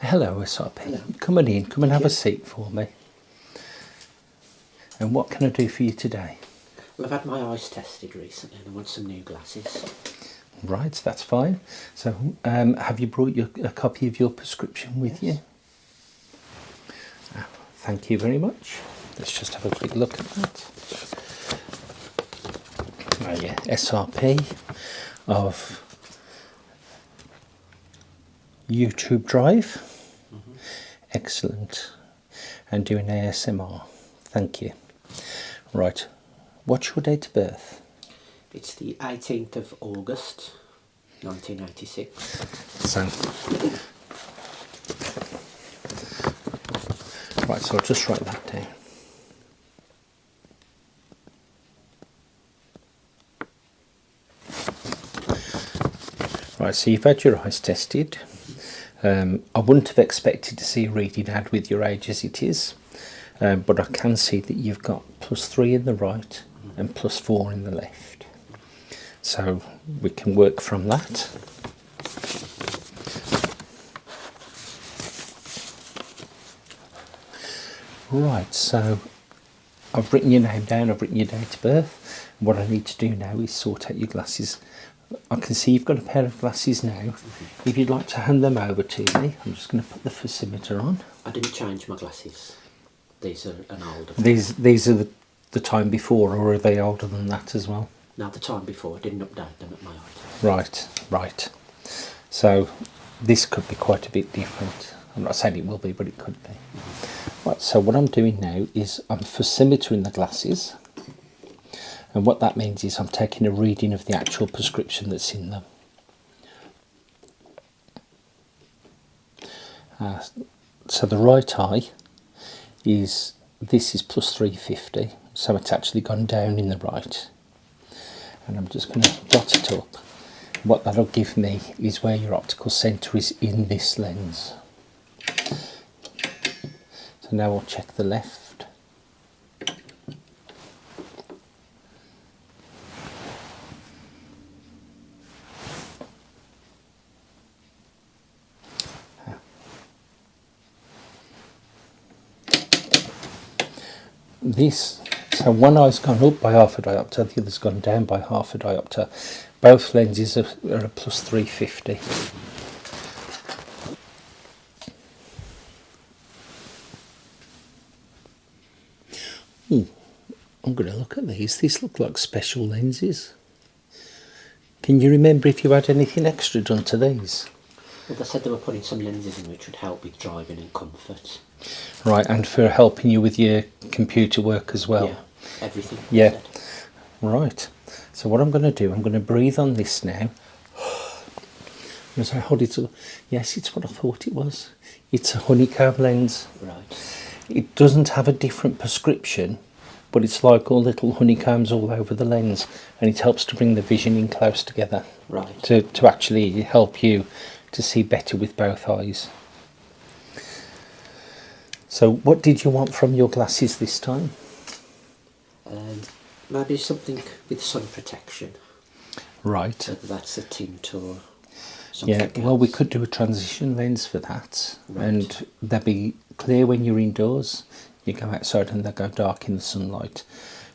Hello, SRP. Hello. Come on in, come and have you. a seat for me. And what can I do for you today? Well, I've had my eyes tested recently and I want some new glasses. Right, that's fine. So, have you brought a copy of your prescription with you? Thank you very much. Let's just have a quick look at that. Oh yeah, SRP of YouTube Drive. Excellent. And doing ASMR. Thank you. Right, what's your date of birth? It's the 18th of August 1986. So, right, so I'll just write that down. Right, so you've had your eyes tested. I wouldn't have expected to see a reading ad with your age as it is, but I can see that you've got +3 in the right and +4 in the left. So we can work from that. Right, so I've written your name down, I've written your date of birth. What I need to do now is sort out your glasses. I can see you've got a pair of glasses now. If you'd like to hand them over to me, I'm just going to put the photometer on. I didn't change my glasses. These are an older. These are the time before, or are they older than that as well? No, the time before. I didn't update them at my eye test. Right, right. So this could be quite a bit different. I'm not saying it will be, but it could be. Right, so what I'm doing now is I'm photometering the glasses. And what that means is I'm taking a reading of the actual prescription that's in them. So the right eye is, this is +350, so it's actually gone down in the right. And I'm just going to dot it up. What that'll give me is where your optical centre is in this lens. So now I'll check the left. So one eye's gone up by half a diopter, the other's gone down by half a diopter. Both lenses are a +350. I'm going to look at these. These look like special lenses. Can you remember if you had anything extra done to these? Well, they said they were putting some lenses in which would help with driving and comfort. Right, and for helping you with your computer work as well? Yeah, everything. Yeah. Right. So what I'm going to do, I'm going to breathe on this now. I'm going to hold it up. Yes, it's what I thought it was. It's a honeycomb lens. Right. It doesn't have a different prescription, but it's like all little honeycombs all over the lens, and it helps to bring the vision in close together. Right. To actually help you to see better with both eyes. So what did you want from your glasses this time? Maybe something with sun protection. Right. Whether that's a tint or something else. Well, we could do a transition lens for that. Right. And they'll be clear when you're indoors. You go outside and they'll go dark in the sunlight.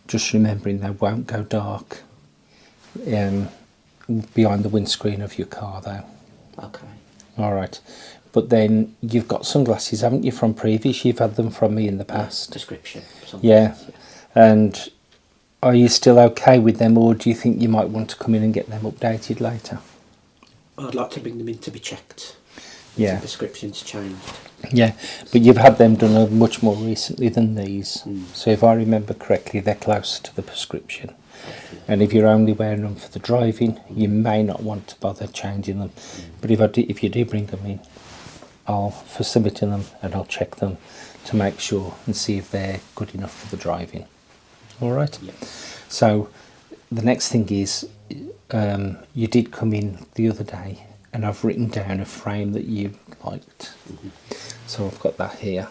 Just remembering they won't go dark behind the windscreen of your car though. Okay. All right. But then you've got sunglasses, haven't you, from previous? You've had them from me in the past. Description. Yeah. And are you still okay with them, or do you think you might want to come in and get them updated later? I'd like to bring them in to be checked. Yeah. The prescription's changed. Yeah, but you've had them done much more recently than these. So if I remember correctly, they're closer to the prescription. And if you're only wearing them for the driving, you may not want to bother changing them. But if you do bring them in, I'll photometer them and I'll check them to make sure and see if they're good enough for the driving. All right. Yeah. So the next thing is, you did come in the other day, and I've written down a frame that you liked. So I've got that here.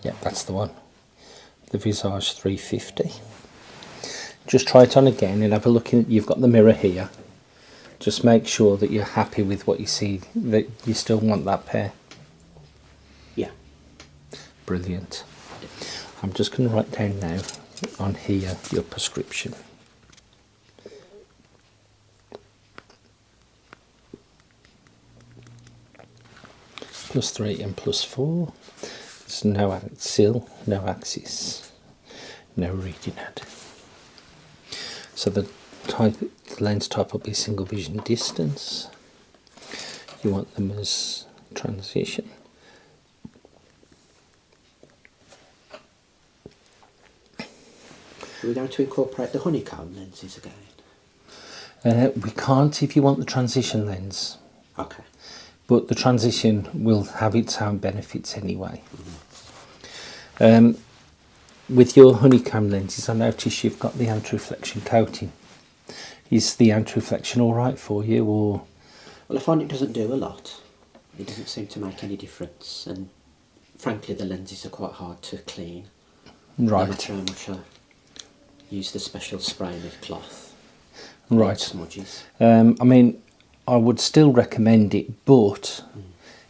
Yeah, that's the one. The Visage 350. just try it on again and have a look in. You've got the mirror here. Just make sure that you're happy with what you see, that you still want that pair. Yeah. Brilliant. I'm just going to write down now on here your prescription. +3 and +4. There's no sill, no axis, no reading head. So the lens type will be single vision distance. You want them as transition. Are we going to incorporate the honeycomb lenses again? We can't if you want the transition lens, Okay. but the transition will have its own benefits anyway. With your honeycomb lenses, I notice you've got the anti-reflection coating. Is the anti-reflection all right for you, or? Well, I find it doesn't do a lot. It doesn't seem to make any difference, and frankly, the lenses are quite hard to clean. Right. No matter how much I use the special spray with cloth. Right. Smudges. I mean, I would still recommend it, but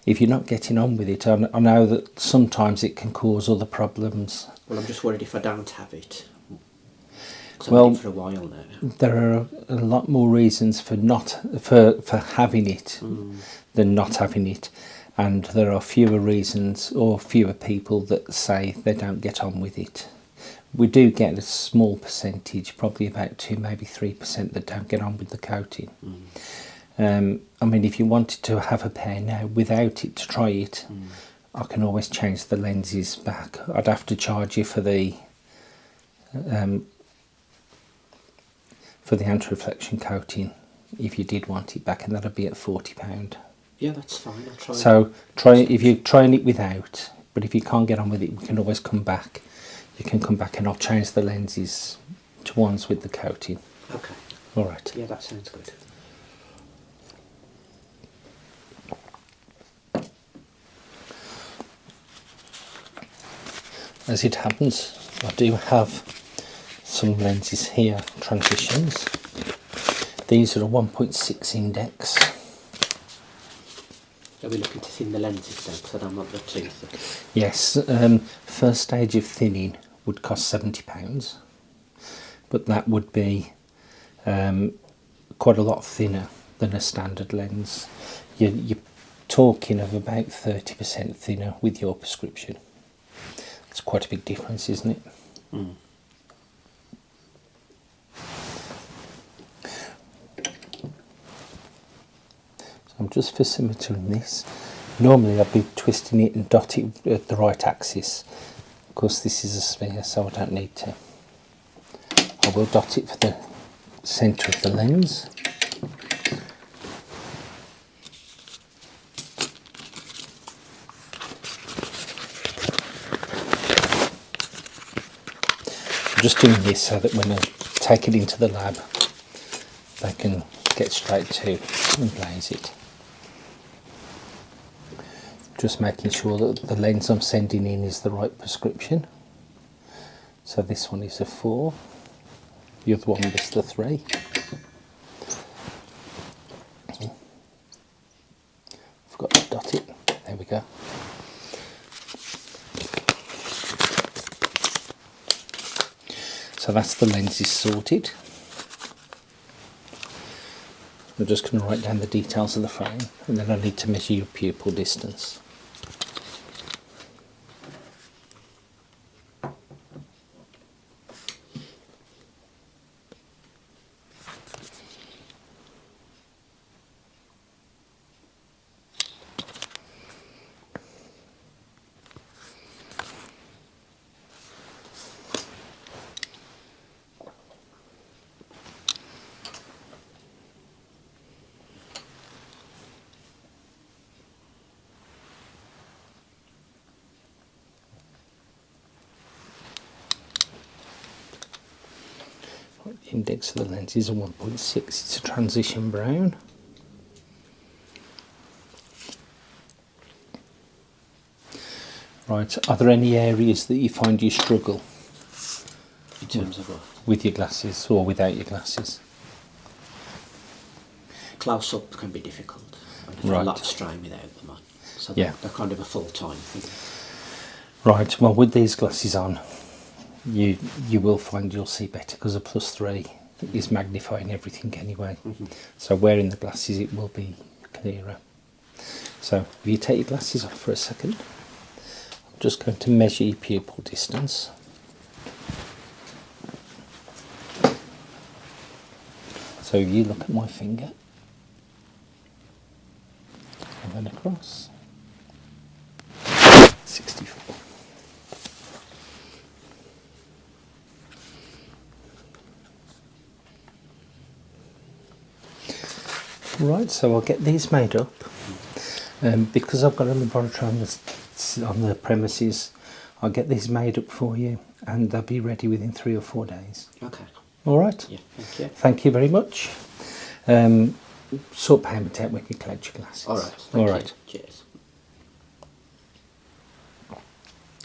if you're not getting on with it, I know that sometimes it can cause other problems. Well, I'm just worried if I don't have it. Because I've Well, had it for a while now. there are a lot more reasons for having it than not having it, and there are fewer reasons or fewer people that say they don't get on with it. We do get a small percentage, probably about 2, maybe 3%, that don't get on with the coating. I mean, if you wanted to have a pair now without it to try it, I can always change the lenses back. I'd have to charge you for the anti-reflection coating if you did want it back, and that'd be at £40. Yeah, that's fine. I'll try. So try it if you're trying it without, but if you can't get on with it, we can always come back. You can come back and I'll change the lenses to ones with the coating. Okay. All right. Yeah, that sounds good. As it happens, I do have some lenses here, transitions. These are a 1.6 index. Are we looking to thin the lenses down? Because I don't want the tooth. Yes, first stage of thinning would cost £70, but that would be quite a lot thinner than a standard lens. You're talking of about 30% thinner with your prescription. It's quite a big difference, isn't it? So I'm just facilitating this. Normally I'd be twisting it and dot it at the right axis. Of course this is a sphere, so I don't need to. I will dot it for the centre of the lens. I'm just doing this so that when I take it into the lab, they can get straight to and blaze it. Just making sure that the lens I'm sending in is the right prescription. So this one is a 4, the other one was the 3. Forgot to dot it. There we go. So that's the lenses sorted. I'm just going to write down the details of the frame, and then I need to measure your pupil distance. The index of the lens is a 1.6, it's a transition brown. Right, are there any areas that you find you struggle? In terms of what? with your glasses or without your glasses? Close up can be difficult. I get Right. a lot of strain without them on. So Yeah. they're kind of a full-time thing. Right, well with these glasses on, you will find you'll see better because a +3 is magnifying everything anyway. So wearing the glasses it will be clearer. So if you take your glasses off for a second, I'm just going to measure your pupil distance. So you look at my finger and then across. 64. Right, so I'll get these made up. Because I've got a laboratory on the premises, I'll get these made up for you and they'll be ready within 3 or 4 days. Okay. All right? Yeah, thank you. Thank you very much. Sort payment out when you collect your glasses. All right. All Thank right. you. Cheers.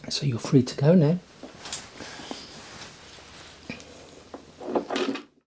So you're free to go now.